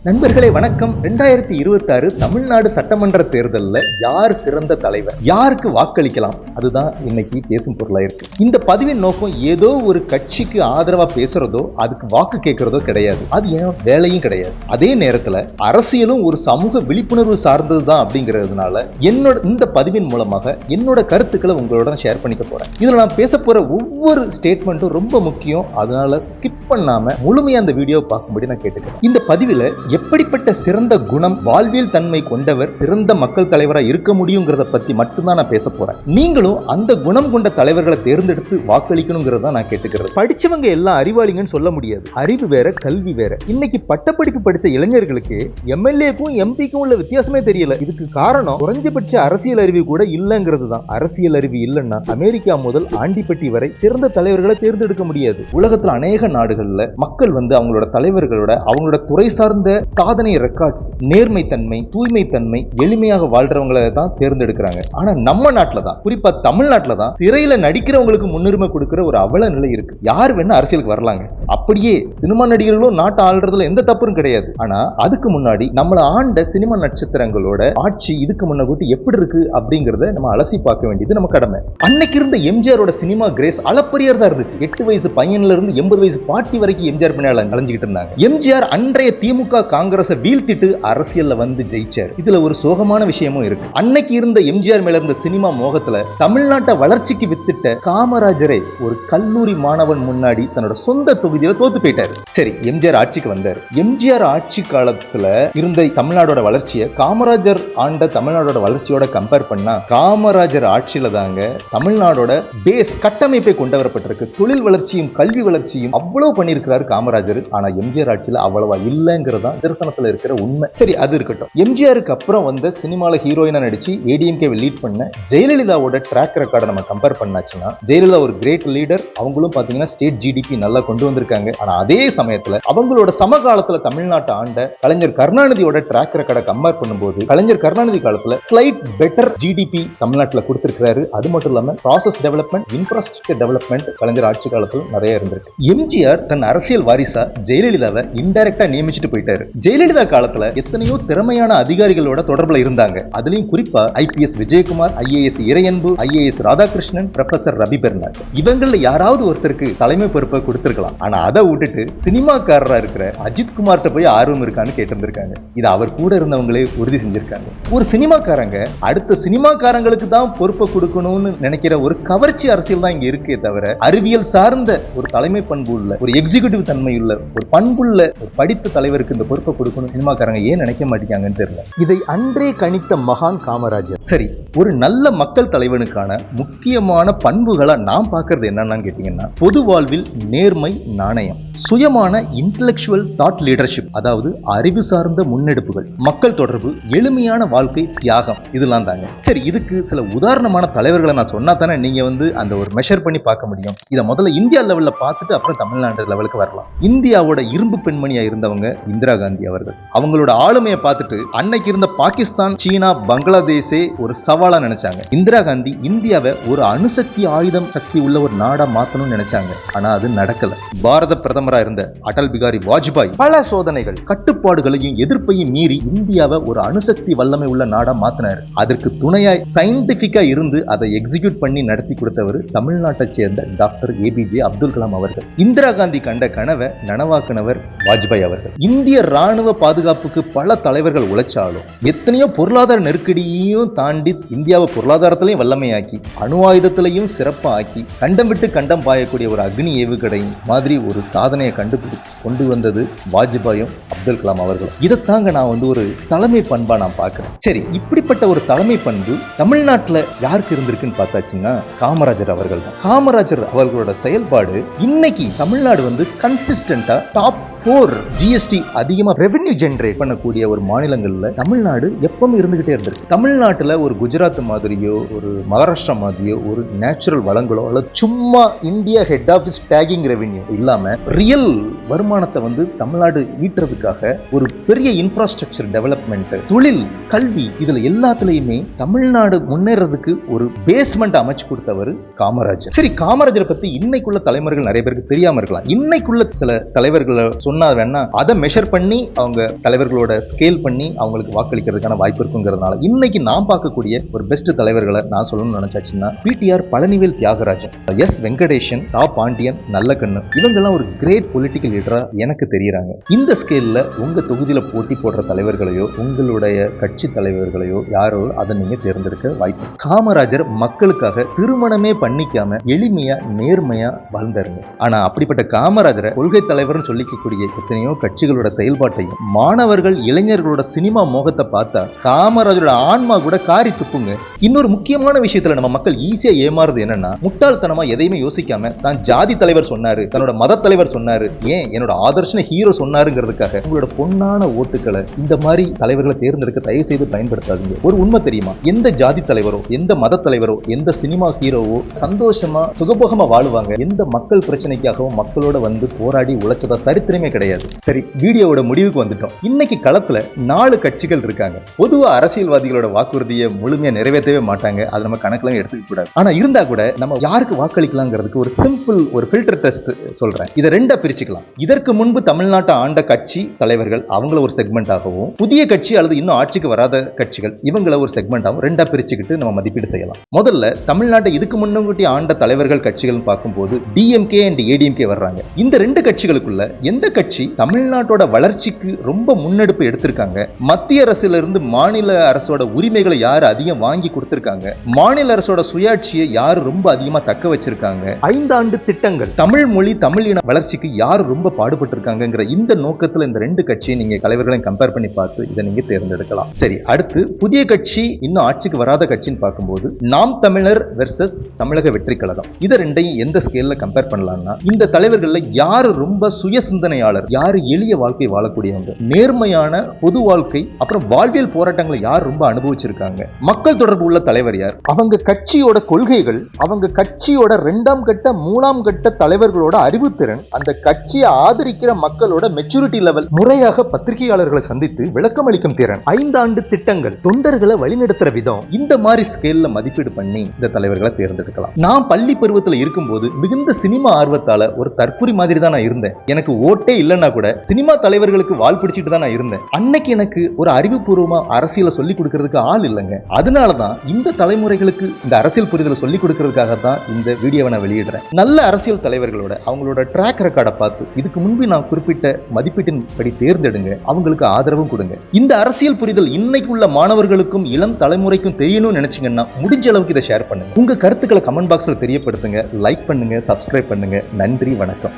நண்பர்களே வணக்கம். 2026 தமிழ்நாடு சட்டமன்ற தேர்தலில் யார் சிறந்த தலைவர், யாருக்கு வாக்களிக்கலாம், அதுதான் இன்னைக்கு பேசும் பொருளா இருக்கு. இந்த பதிவின் நோக்கம் ஏதோ ஒரு கட்சிக்கு ஆதரவா பேசுறதோ அதுக்கு வாக்கு கேட்கறதோ கிடையாது. அது ஏன் வேலையும் கிடையாது. அதே நேரத்தில் அரசியலும் ஒரு சமூக விழிப்புணர்வு சார்ந்ததுதான் அப்படிங்கிறதுனால என்னோட இந்த பதிவின் மூலமாக என்னோட கருத்துக்களை உங்களோட ஷேர் பண்ணிக்க போறேன். இதுல நான் பேச போற ஒவ்வொரு ஸ்டேட்மெண்ட்டும் ரொம்ப முக்கியம். அதனால ஸ்கிப் பண்ணாம முழுமையா அந்த வீடியோ பார்க்கும்படி நான் கேட்டுக்கிறேன். இந்த பதிவில் எப்படிப்பட்ட சிறந்த குணம், வாழ்வியல் தன்மை கொண்டவர் சிறந்த மக்கள் தலைவராக இருக்க முடியுங்கிறத பத்தி மட்டும்தான் நான் பேச போறேன். நீங்களும் அந்த குணம் கொண்ட தலைவர்களை தேர்ந்தெடுத்து வாக்களிக்கணுங்கிறத நான் கேட்டுக்கிறேன். படிச்சவங்க எல்லாம் அறிவாளிங்கன்னு சொல்ல முடியாது. அறிவு வேற, கல்வி வேற. இன்னைக்கு பட்டப்படிப்பு படிச்ச இளைஞர்களுக்கு எம்எல்ஏக்கும் எம்பிக்கும் உள்ள வித்தியாசமே தெரியல. இதுக்கு காரணம் குறைஞ்சபட்ச அரசியல் அறிவு கூட இல்லைங்கிறது தான். அரசியல் அறிவு இல்லைன்னா அமெரிக்கா முதல் ஆண்டிப்பட்டி வரை சிறந்த தலைவர்களை தேர்ந்தெடுக்க முடியாது. உலகத்துல அநேக நாடுகள்ல மக்கள் அவங்களோட தலைவர்களோட அவங்களோட துறை சார்ந்த சாதனை ரெக்கார்ட்ஸ், நேர்மை தன்மை, தூய்மை தன்மை, எளிமையாக வாழ்றவங்களை தான் தேர்ந்தெடுக்கிறாங்க. ஆனா நம்ம நாட்டுல தான், குறிப்பா தமிழ்நாட்டுல தான் திரையில நடிக்கிறவங்களுக்கு முன்னுரிமை கொடுக்கிற ஒரு அவல நிலை இருக்கு. யார் வேணா அரசியலுக்கு வரலாங்க. அப்படியே சினிமா நடிகர்களும் நாட்டை ஆள்றதுல எந்த தப்பும் கிடையாது. ஆனா அதுக்கு முன்னாடி நம்மள ஆண்ட சினிமா நட்சத்திரங்களோட ஆட்சி இதுக்கு முன்ன கூட்டி எப்படி இருக்கு அப்படிங்கறத நம்ம அலசி பார்க்க வேண்டியது நம்ம கடமை. அன்னைக்கு இருந்த எம்ஜிஆரோட சினிமா கிரேஸ் அளப்பரியர் தான் இருந்துச்சு. 8 வயசு பையன்ல இருந்து 80 வயசு பாட்டி வரைக்கும் எம்ஜிஆர் பின்னால அலைஞ்சிட்டு இருந்தாங்க. எம்ஜிஆர் அன்றைய திமுக காங்கிரஸை வீழ்த்திட்டு அரசியல்ல வந்து ஜெயிச்சார். இதுல ஒரு சோகமான விஷயமும் இருக்கு. அன்னைக்கு இருந்த எம்ஜிஆர் மேல இருந்த சினிமா மோகத்துல தமிழ்நாட்டை வளர்ச்சிக்கு வித்திட்ட காமராஜரை ஒரு கல்லூரி மாணவன் முன்னாடி தன்னோட சொந்த தொகுதியில தோத்து போயிட்டாரு. சரி, எம்ஜிஆர் ஆட்சிக்கு வந்தார். எம்ஜிஆர் ஆட்சி காலத்துல இருந்த தமிழ்நாடோட வளர்ச்சியை காமராஜர் ஆண்ட தமிழ்நாடோட வளர்ச்சியோட கம்பேர் பண்ணா காமராஜர் ஆட்சியில தாங்க தமிழ்நாடோட பேஸ் கட்டமைப்பை கொண்டு வரப்பட்டிருக்கு. தொழில் வளர்ச்சியும் கல்வி வளர்ச்சியும் அவ்வளவு பண்ணியிருக்கிறாரு காமராஜர். ஆனா எம்ஜிஆர் ஆட்சியில அவ்வளவா இல்லைங்கிறதா தரிசனத்துல இருக்கிற உண்மை. சரி, அது இருக்கட்டும். எம்ஜிஆருக்கு அப்புறம் வந்த சினிமால ஹீரோயினா நடிச்சு ஏடிஎம்கே லீட் பண்ண ஜெயலலிதாவோட ட்ராக் ரெக்கார்டை நம்ம கம்பேர் பண்ணாச்சுன்னா ஜெயலலிதா ஒரு கிரேட் லீடர். அவங்களும் பாத்தீங்கன்னா ஸ்டேட் ஜிடிபி நல்லா கொண்டு வந்திருக்காங்க. ஆனா அதே சமயத்துல அவங்களோட சமகாலத்துல தமிழ்நாட்டை ஆண்ட கலைஞர் கருணாநிதியோட ட்ராக் ரெக்கார்டை கம்பேர் பண்ணும்போது கலைஞர் கருணாநிதி காலத்துல ஸ்லைட் பெட்டர் ஜிடிபி தமிழ்நாட்டுல கொடுத்திருக்கிறாரு. அது மட்டும் இல்லாம ப்ராசஸ் டெவலப்மெண்ட், இன்ஃப்ராஸ்ட்ரக்சர் டெவலப்மெண்ட் கலைஞர் ஆட்சி காலத்துல நிறைய இருந்திருக்கு. எம்ஜிஆர் தன் அரசியல் வாரிசா ஜெயலலிதாவை இன்டைரக்டா நியமிச்சுட்டு போயிட்டாரு. ஜெயலலிதா காலத்துல எத்தனையோ திறமையான அதிகாரிகளோட தொடர்புல இருந்தாங்க. அதுலயும் குறிப்பா IPS Vijayakumar, IAS Iraianbu, IAS Radhakrishnan, professor Ravi Bernard, இவங்கள யாராவது ஒருத்தருக்கு தலைமை பொறுப்பை கொடுத்திருக்கலாம். ஆனா அதை விட்டுட்டு சினிமாக்காரரா இருக்கிற அஜித் குமார்ட்ட போய் ஆர்வம் இருக்கான்னு கேட்டிருந்திருக்காங்க. இது அவர் கூட இருந்தவங்களே உறுதி செஞ்சிருக்காங்க. ஒரு சினிமாக்காரங்க அடுத்த சினிமாக்காரங்களுக்கு தான் பொறுப்பை கொடுக்கணும்னு நினைக்கிற ஒரு கவர்ச்சி அரசியல் தான் இங்க இருக்கே தவிர அறிவியல் சார்ந்த ஒரு தலைமை பண்பு உள்ள, ஒரு எக்ஸிகியூட்டிவ் தன்மை உள்ள, ஒரு பண்புள்ள, ஒரு படித்த தலைவருக்கு இந்த பொறுப்பை கொடுக்கணும் சினிமாக்காரங்க ஏன் நினைக்க மாட்டேங்காங்கன்னு தெரியல. இதை அன்றே கணித்த மகான் காமராஜர். சரி, ஒரு நல்ல மக்கள் தலைவனுக்கான முக்கியமான பண்புகளை நாம் பார்க்கறது என்னன்னு கேட்டீங்கன்னா பொது வாழ்வில் நேர்மை, நாணயம், சுயமான இன்டெலெக்சுவல் தாட் லீடர்ஷிப், அதாவது அறிவு சார்ந்த முன்னெடுப்புகள், மக்கள் தொடர்பு, எளிமையான வாழ்க்கை, தியாகம், இதெல்லாம் தாங்க. சரி, இதுக்கு சில உதாரணமான தலைவர்களை நான் சொன்னா தானே நீங்க அந்த ஒரு மெஷர் பண்ணி பார்க்க முடியும். இதை முதல்ல இந்தியா லெவல்ல பார்த்துட்டு அப்புறம் தமிழ்நாடு லெவலுக்கு வரலாம். இந்தியாவோட இரும்பு பெண்மணியா இருந்தவங்க இந்திரா காந்தி அவர்கள். அவங்களோட ஆளுமையை பார்த்துட்டு அன்னைக்கு இருந்த பாகிஸ்தான், சீனா, பங்களாதேஷே ஒரு சவாலா நினைச்சாங்க. இந்திரா காந்தி இந்தியாவை ஒரு அணுசக்தி ஆயுதம் சக்தி உள்ள ஒரு நாடா மாத்தணும்னு நினைச்சாங்க. ஆனா அது நடக்கல. பாரத பிரதமரா இருந்த அடல் பிகாரி வாஜ்பாய் பல சோதனைகள், கட்டுப்பாடுகளையும் எதிர்ப்பையும் மீறி இந்தியாவை ஒரு அணுசக்தி வல்லமை உள்ள நாடா மாத்தினார். அதற்கு துணையாய் சயின்டிபிக்கா இருந்து அதை எக்ஸிக்யூட் பண்ணி நடத்தி கொடுத்தவர் தமிழ்நாட்டை சேர்ந்த டாக்டர் ஏபிஜே அப்துல் கலாம் அவர்கள். இந்திரா காந்தி கண்ட கனவை நனவாக்குனவர் வாஜ்பாய் அவர்கள். இந்திய ராணுவ பாதுகாப்புக்கு பல தலைவர்கள் உழைச்சாலும் எத்தனையோ பொருளாதார நெருக்கடியையும் தாண்டி இந்தியாவை பொருளாதாரத்திலையும் வல்லமையாக்கி அணு ஆயுதத்திலையும் சிறப்பா ஆக்கி கண்டம் விட்டு கண்டம் பாயக்கூடிய ஒரு அக்னி ஏவுகணை மாதிரி ஒரு சாதனையை கண்டுபிடிச்சு கொண்டு வந்தது வாஜ்பாயும் அப்துல் கலாம் அவர்களும். இதைத்தாங்க நான் ஒரு தலைமை பண்பா நான் பார்க்கிறேன். சரி, இப்படிப்பட்ட ஒரு தலைமை பண்பு தமிழ்நாட்டுல யாருக்கு இருந்திருக்குன்னு பார்த்தாச்சுன்னா காமராஜர் அவர்கள் தான். காமராஜர் அவர்களோட செயல்பாடு இன்னைக்கு தமிழ்நாடு கன்சிஸ்டன்டா டாப் 4 ஜிஎஸ்டி அதிகமா ரெவென்யூ ஜெனரேட் பண்ணக்கூடிய ஒரு மாநிலங்கள்ல தமிழ்நாடு எப்பவும் இருந்துகிட்டே இருந்திருக்கு. தமிழ்நாட்டுல ஒரு குஜராத் மாதிரியோ ஒரு மகாராஷ்டிரா மாதிரியோ ஒரு நேச்சுரல் வளங்களோ அல்லது சும்மா India head office taking revenue இல்லாம ரியல் வருமானத்தை தமிழ்நாடு ஈட்டுறதுக்காக ஒரு பெரிய இன்ஃப்ராஸ்ட்ரக்சர் டெவலப்மெண்ட், தொழில், கல்வி, இதுல எல்லாத்துலயுமே தமிழ்நாடு முன்னேறதுக்கு ஒரு பேஸ்மெண்ட் அமைச்சு கொடுத்தவர் காமராஜர். சரி, காமராஜரை பத்தி இன்னைக்குள்ள தலைமுறைகள் நிறைய பேருக்கு தெரியாம இருக்கலாம். இன்னைக்குள்ள சில தலைவர்களை சொன்னா வேணா அதை மெஷர் பண்ணி அவங்க தலைவர்களோட ஸ்கேல் பண்ணி அவங்களுக்கு வாக்களிக்கிறதுக்கான வாய்ப்பு இருக்குங்கிறதுனால இன்னைக்கு நான் பார்க்கக்கூடிய ஒரு பெஸ்ட் தலைவர்களை நான் சொல்லணும்னு நினைச்சாச்சுன்னா பிடிஆர் பழனிவேல் தியாகராஜன், எஸ் வெங்கடேஷன், தா பாண்டியன், நல்லக்கண்ணு, இவங்கெல்லாம் ஒரு கிரேட் பொலிட்டிக்கல் லீடரா எனக்கு தெரியுறாங்க. இந்த ஸ்கேல்ல உங்க தொகுதியில போட்டி போடுற தலைவர்களையோ உங்களுடைய கட்சி தலைவர்களையோ யாரோ அதை நீங்க தேர்ந்தெடுக்க வாய்ப்பு. காமராஜர் மக்களுக்காக திருமணமே பண்ணிக்காம எளிமையா நேர்மையா வாழ்ந்தாருங்க. ஆனா அப்படிப்பட்ட காமராஜரை கொள்கை தலைவர்னு சொல்லிக்கக்கூடிய எத்தனையோ கட்சிகளோட செயல்பாட்டையும் மாணவர்கள் இளைஞர்களோட சினிமா மோகத்தை பார்த்தா காமராஜரோட ஆன்மா கூட காரி துப்புங்க. இன்னொரு முக்கியமான விஷயத்துல நம்ம மக்கள் ஈஸியா ஏமாறுது என்னன்னா, முட்டாள்தனமா எதையுமே யோசிக்காம தான் ஜாதி தலைவர் சொன்னாரு, தன்னோட மத தலைவர் சொன்னாரு, ஏன் என்னோட ஆதர்ஷன ஹீரோ சொன்னாருங்கிறதுக்காக உங்களோட பொன்னான ஓட்டுக்களை இந்த மாதிரி தலைவர்களை தேர்ந்தெடுக்க தயவு செய்து பயன்படுத்தாதீங்க. ஒரு உண்மை தெரியுமா, எந்த ஜாதி தலைவரோ எந்த மத தலைவரோ எந்த சினிமா ஹீரோவோ சந்தோஷமா சுகபோகமா வாழுவாங்க. எந்த மக்கள் பிரச்சனைக்காகவும் மக்களோட வந்து போராடி உழைச்சதா சரித்திரமே கிடையாது. சரி, வீடியோவோட முடிவுக்கு வந்துட்டோம். இன்னைக்கு களத்துல 4 கட்சிகள் இருக்காங்க. பொதுவா அரசியல்வாதிகளோட வாக்குறுதியை முழுமையா நிறைவேற்றவே மாட்டாங்க, அதை நம்ம கணக்குல எடுத்துக்க கூடாது. ஆனா இருந்தா கூட நம்ம யாருக்கு வாக்களிக்கலாங்கிறதுக்கு ஒரு சிம்பிள் ஒரு ஃபில்டர் டெஸ்ட் சொல்றேன். இதை 2 பிரிச்சுக்கலாம். இதற்கு முன்பு தமிழ்நாட்டை ஆண்ட கட்சி தலைவர்கள் அவங்கள ஒரு செக்மெண்ட் ஆகவும், புதிய கட்சி அல்லது இன்னும் ஆட்சிக்கு வராத கட்சிகள் இவங்கள ஒரு செக்மெண்ட் ஆகும் 2 பிரிச்சுக்கிட்டு நம்ம மதிப்பீடு செய்யலாம். முதல்ல தமிழ்நாட்டை இதுக்கு முன்னூட்டி ஆண்ட தலைவர்கள் கட்சிகள் பார்க்கும்போது டிஎம்கே அண்ட் ஏடிஎம்கே வர்றாங்க. இந்த 2 கட்சிகளுக்குள்ள எந்த கட்சி தமிழ்நாட்டோட வளர்ச்சிக்கு ரொம்ப முன்னெடுப்பு எடுத்திருக்காங்க, மத்திய அரசுல இருந்து மாநில அரசோட உரிமைகளை யாரு அதிகம் வாங்கி கொடுத்திருக்காங்க, மாநில அரசோட சுயாட்சியை யாரு ரொம்ப அதிகமா தக்க வச்சிருக்காங்க, 5 ஆண்டு திட்டங்கள், தமிழ் மொழி தமிழ் இன வளர்ச்சிக்கு யாரு ரொம்ப பாடுபட்டு இருக்காங்கிற இந்த நோக்கத்துல இந்த 2 கட்சியை நீங்க தலைவர்களையும் கம்பேர் பண்ணி பார்த்து இதை நீங்க தேர்ந்தெடுக்கலாம். சரி, அடுத்து புதிய கட்சி இன்னும் ஆட்சிக்கு வராத கட்சின்னு பார்க்கும்போது நாம் தமிழர் வெர்சஸ் தமிழக வெற்றி கழகம், இதை 2ஐயும் எந்த ஸ்கேல்ல கம்பேர் பண்ணலாம்னா, இந்த தலைவர்கள்ல யாரு ரொம்ப சுய சிந்தனையாளர், யாரு எளிய வாழ்க்கை வாழக்கூடியவங்க, நேர்மையான பொது வாழ்க்கை அப்புறம் வாழ்வியல் போராட்டங்களை யார் ரொம்ப அனுபவிச்சிருக்காங்க, மக்கள் தொடர்பு உள்ள தலைவர் யார், அவங்க கட்சியோட கொள்கைகள், அவங்க கட்சியோட 2ஆம் கட்ட 3ஆம் கட்ட தலைவர்களோட அறிவுத்திறன், அந்த கட்சியை ஆதரிக்கிற மக்களோட மெச்சூரிட்டி லெவல், முறையாக பத்திரிகையாளர்களை சந்தித்து விளக்கம் அளிக்கும் திறன், 5 ஆண்டு திட்டங்கள், தொண்டர்களை வழிநடத்துற விதம், இந்த மாதிரி ஸ்கேல்ல மதிப்பீடு பண்ணி இந்த தலைவர்களை தேர்ந்தெடுக்கலாம். நான் பள்ளி பருவத்தில் இருக்கும்போது மிகுந்த சினிமா ஆர்வத்தால ஒரு தற்குறி மாதிரி தான் நான் இருந்தேன். எனக்கு ஓட்டே இல்லைன்னா கூட சினிமா தலைவர்களுக்கு வால் பிடிச்சிட்டு தான் நான் இருந்தேன். அன்னைக்கு எனக்கு ஒரு அறிவுபூர்வமா அரசியலை சொல்லி கொடுக்கிறதுக்கு ஆள் இல்லைங்க. அதனாலதான் இந்த தலைமுறைகளுக்கு இந்த அரசியல் புரிதலை சொல்லி கொடுக்கிறதுக்காக தான் இந்த வீடியோவை நான் வெளியிடுறேன். நல்ல அரசியல் தலைவர்களோட அவங்களோட ட்ராக் ரெக்கார்டை பார்த்து இதுக்கு முன்பு நான் குறிப்பிட்ட மதிப்பீட்டின் படி தேர்ந்தெடுங்க, அவங்களுக்கு ஆதரவும் கொடுங்க. இந்த அரசியல் புரிதல் இன்னைக்கு உள்ள மாணவர்களுக்கும் இளம் தலைமுறைக்கும் தெரியணும்னு நினைச்சீங்கன்னா முடிஞ்ச அளவுக்கு இதை ஷேர் பண்ணுங்க. உங்க கருத்துக்களை கமெண்ட் பாக்ஸ்ல தெரியப்படுத்துங்க, லைக் பண்ணுங்க, சப்ஸ்கிரைப் பண்ணுங்க. நன்றி, வணக்கம்.